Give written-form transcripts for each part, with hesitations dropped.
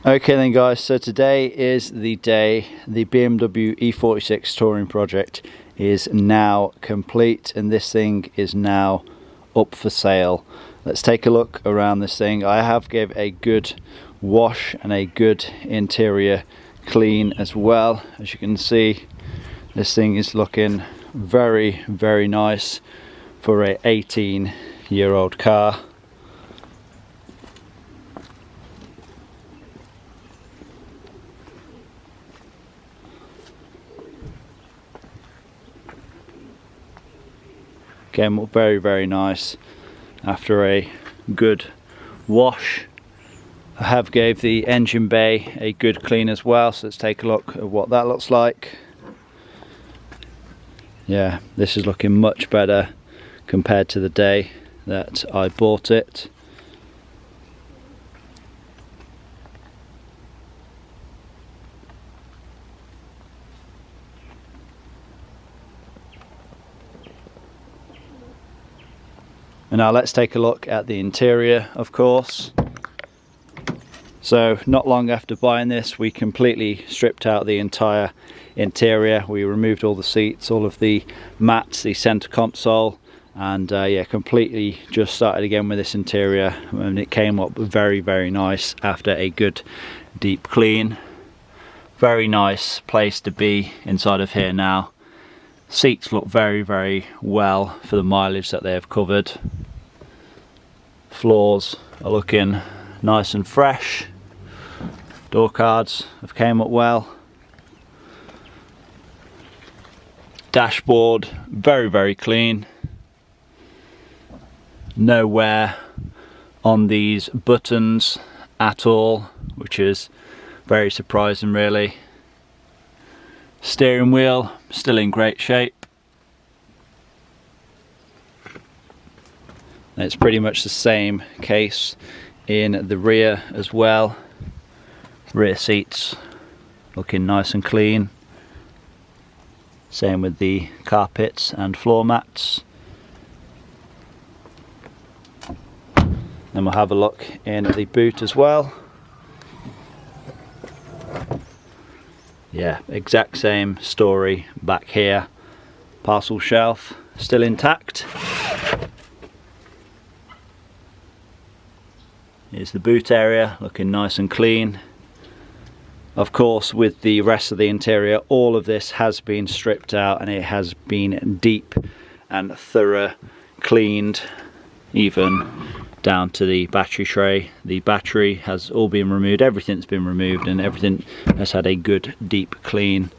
Okay then guys, so today is the day the BMW E46 touring project is now complete and this thing is now up for sale. Let's take a look around this thing. I have gave a good wash and a good interior clean as well. As you can see, this thing is looking very nice for a 18-year-old car. Again, very nice after a good wash. I have gave the engine bay a good clean as well, so let's take a look at what that looks like. Yeah, this is looking much better compared to the day that I bought it. And now let's take a look at the interior, of course. So not long after buying this, we completely stripped out the entire interior. We removed all the seats, all of the mats, the center console, and yeah, completely just started again with this interior, and it came up very nice after a good deep clean. Very nice place to be inside of here now. Seats look very well for the mileage that they have covered. Floors are looking nice and fresh. Door cards have came up well. Dashboard very clean. No wear on these buttons at all, which is very surprising really. Steering wheel still in great shape. And it's pretty much the same case in the rear as well. Rear seats looking nice and clean. Same with the carpets and floor mats. Then we'll have a look in the boot as well. Yeah, exact same story back here. Parcel shelf still intact. Here's the boot area looking nice and clean. Of course, with the rest of the interior, all of this has been stripped out and it has been deep and thorough cleaned, even down to the battery tray. The battery has all been removed, everything's been removed, and everything has had a good deep clean.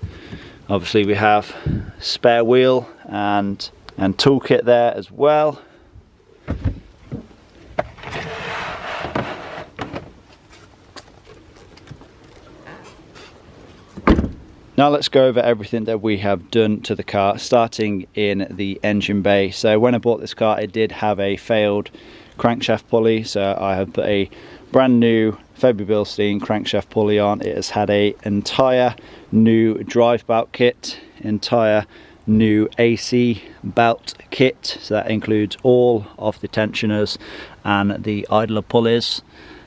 Obviously we have spare wheel and toolkit there as well. Now let's go over everything that we have done to the car, starting in the engine bay. So when I bought this car, it did have a failed crankshaft pulley, so I have put a brand new Feby-Bilstein crankshaft pulley on. It has had a entire new drive belt kit, entire new AC belt kit, so that includes all of the tensioners and the idler pulleys.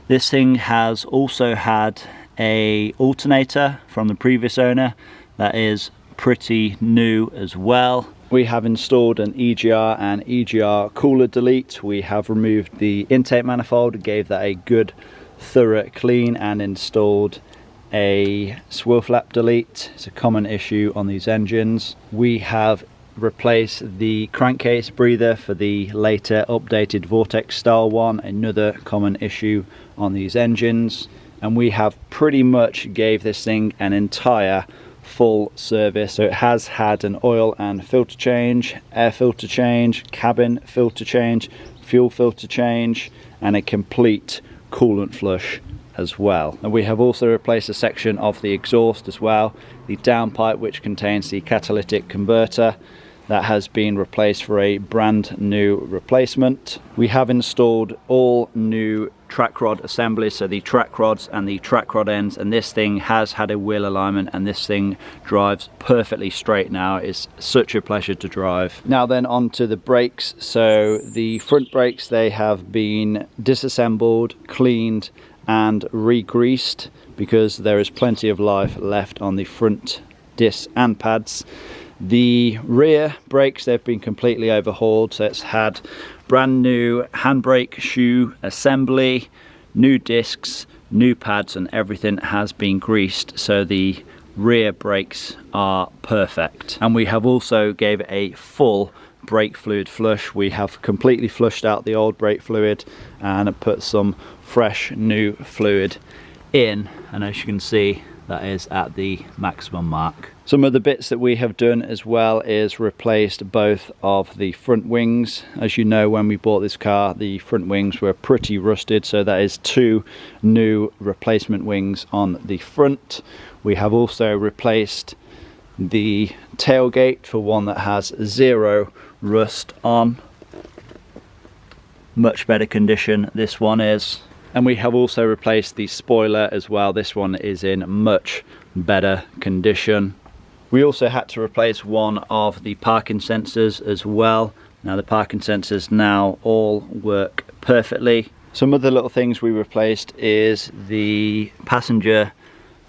This thing has also had a alternator from the previous owner that is pretty new as well. We have installed an EGR and Egr Cooler Delete. We have removed the intake manifold, gave that a good thorough clean, and installed a swivel flap delete. It's a common issue on these engines. We have replaced the crankcase breather for the later updated Vortex style one, another common issue on these engines. And we have pretty much gave this thing an entire full service. So it has had an oil and filter change, air filter change, cabin filter change, fuel filter change, and a complete coolant flush as well. And we have also replaced a section of the exhaust as well, the downpipe which contains the catalytic converter. That has been replaced for a brand new replacement. We have installed all new track rod assemblies, so the track rods and the track rod ends, and this thing has had a wheel alignment and this thing drives perfectly straight now. It's such a pleasure to drive. Now then, on to the brakes. So the front brakes, they have been disassembled, cleaned and re-greased, because there is plenty of life left on the front discs and pads. The rear brakes, they've been completely overhauled, so it's had brand new handbrake shoe assembly, new discs, new pads, and everything has been greased, so the rear brakes are perfect. And we have also gave it a full brake fluid flush. We have completely flushed out the old brake fluid and put some fresh new fluid in, and as you can see, that is at the maximum mark. Some of the bits that we have done as well is replaced both of the front wings. As you know, when we bought this car, the front wings were pretty rusted, so that is 2 new replacement wings on the front. We have also replaced the tailgate for one that has 0 rust on. Much better condition this one is. And we have also replaced the spoiler as well. This one is in much better condition. We also had to replace one of the parking sensors as well. Now the parking sensors now all work perfectly. Some of the little things we replaced is the passenger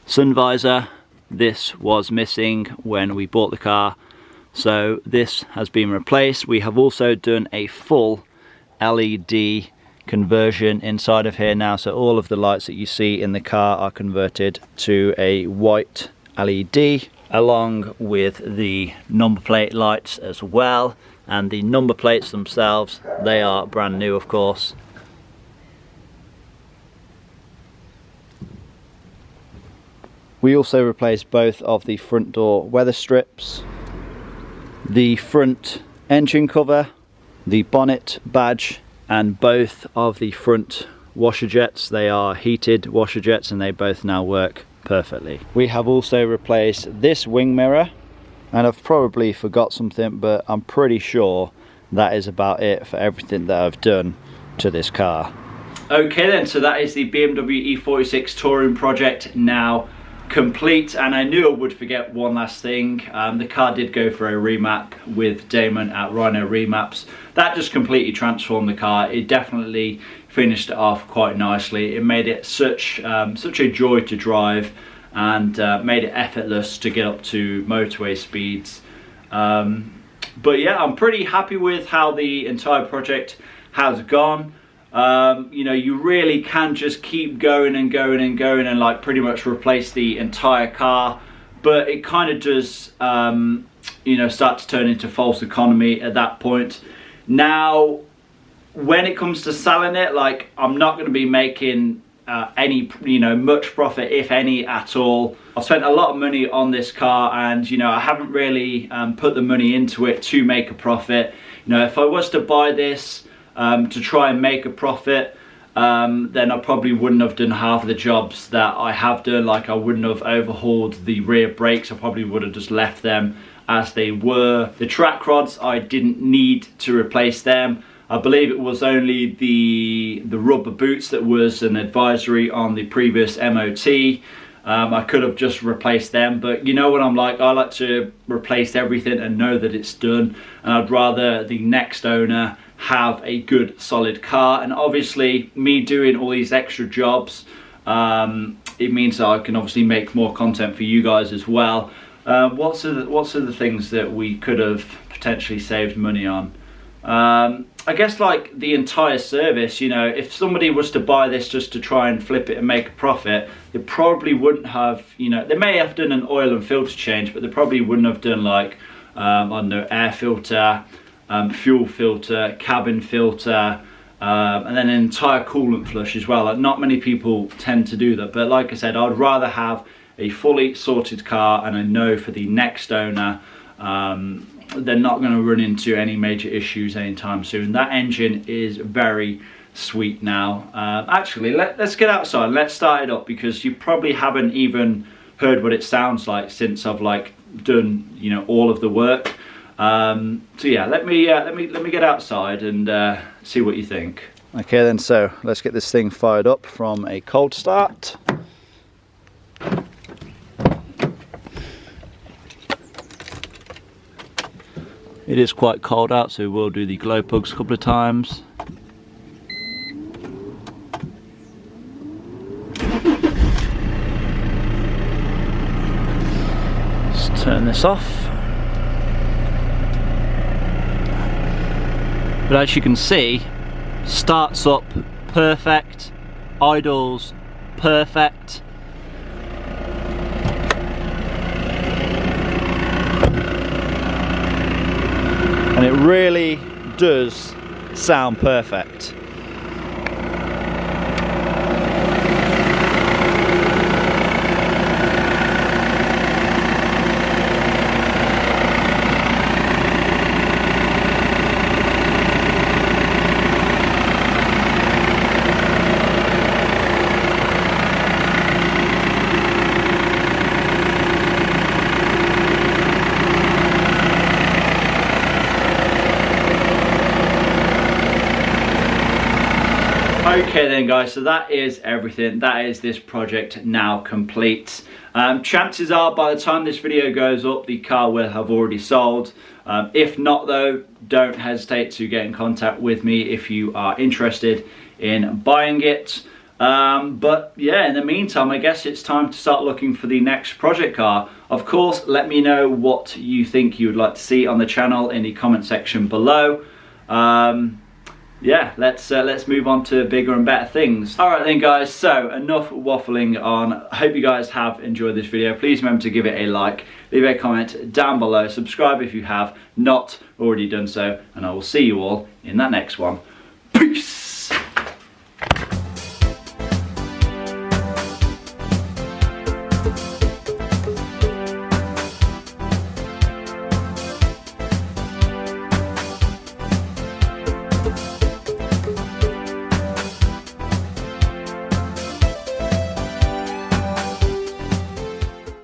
sun visor. This was missing when we bought the car, so this has been replaced. We have also done a full LED conversion inside of here now, so all of the lights that you see in the car are converted to a white LED, along with the number plate lights as well. And the number plates themselves, they are brand new, of course. We also replaced both of the front door weather strips, the front engine cover, the bonnet badge, and both of the front washer jets. They are heated washer jets and they both now work perfectly. We have also replaced this wing mirror, and I've probably forgot something, but I'm pretty sure that is about it for everything that I've done to this car. Okay then, so that is the BMW E46 touring project now complete, and I knew I would forget one last thing. The car did go for a remap with Damon at Rhino Remaps. That just completely transformed the car. It definitely finished it off quite nicely. It made it such a joy to drive, and made it effortless to get up to motorway speeds. But yeah, I'm pretty happy with how the entire project has gone. You know, you really can just keep going and going and going and like pretty much replace the entire car, but it kind of does you know, start to turn into false economy at that point. Now when it comes to selling it, like, I'm not going to be making any, you know, much profit, if any at all. I've spent a lot of money on this car, and you know, I haven't really put the money into it to make a profit. You know, if I was to buy this to try and make a profit, then I probably wouldn't have done half of the jobs that I have done. Like, I wouldn't have overhauled the rear brakes. I probably would have just left them as they were. The track rods, I didn't need to replace them. I believe it was only the rubber boots that was an advisory on the previous MOT. I could have just replaced them, but you know what I'm like, I like to replace everything and know that it's done, and I'd rather the next owner have a good solid car. And obviously me doing all these extra jobs, it means that I can obviously make more content for you guys as well. What's the things that we could have potentially saved money on? I guess like the entire service. You know, if somebody was to buy this just to try and flip it and make a profit, they probably wouldn't have, you know, they may have done an oil and filter change, but they probably wouldn't have done like, I don't know, air filter, fuel filter, cabin filter, and then an entire coolant flush as well. Like, not many people tend to do that, but like I said, I'd rather have a fully sorted car, and I know for the next owner, they're not going to run into any major issues anytime soon. That engine is very sweet now. Actually, let's get outside and let's start it up, because you probably haven't even heard what it sounds like since I've like done, you know, all of the work. So yeah, let me get outside and see what you think. Okay then, so let's get this thing fired up from a cold start. It is quite cold out, so we'll do the glow plugs a couple of times. turn this off. But as you can see, starts up perfect, idles perfect. And it really does sound perfect. Okay then guys, so that is everything. That is this project now complete. Chances are by the time this video goes up, the car will have already sold. If not though, don't hesitate to get in contact with me if you are interested in buying it. But yeah, in the meantime, I guess it's time to start looking for the next project car. Of course, let me know what you think you would like to see on the channel in the comment section below. Yeah, let's move on to bigger and better things. Alright then guys, so enough waffling on. I hope you guys have enjoyed this video. Please remember to give it a like, leave a comment down below, subscribe if you have not already done so, and I will see you all in that next one. Peace!